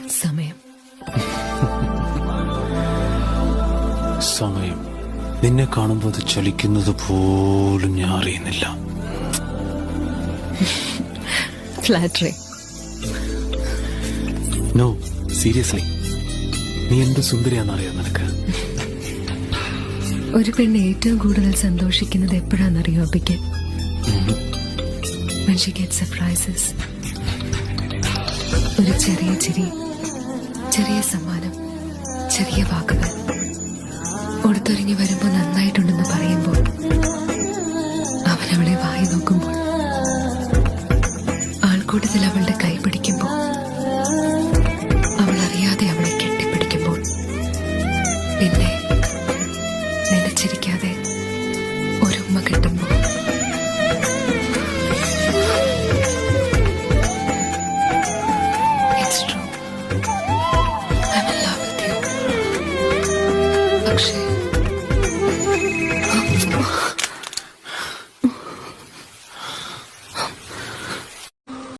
സമയം. സമയം നിന്നെ കാണുമ്പോൾ അത് ചലിക്കുന്നത് പോലും ഞാൻ അറിയുന്നില്ല. ഫ്ലാറ്ററി. നോ, സീരിയസ്ലി, നീ എന്ത് സുന്ദരിയാണെന്നറിയാം നിനക്ക്. ഒരു പെണ്ണ് ഏറ്റവും കൂടുതൽ സന്തോഷിക്കുന്നത് എപ്പോഴാണെന്നറിയോ അബിക്ക്? When she gets surprises. ഒരു ചെറിയ ചിരി, ചെറിയ സമ്മാനം, ചെറിയ വാക്കുകൾ. കൊടുത്തൊരുങ്ങി വരുമ്പോൾ നന്നായിട്ടുണ്ടെന്ന് പറയുമ്പോൾ അവൻ അവളെ വായി നോക്കുമ്പോൾ ആൾക്കൂട്ടത്തിൽ അവളുടെ കൈ പിടിക്കുമ്പോൾ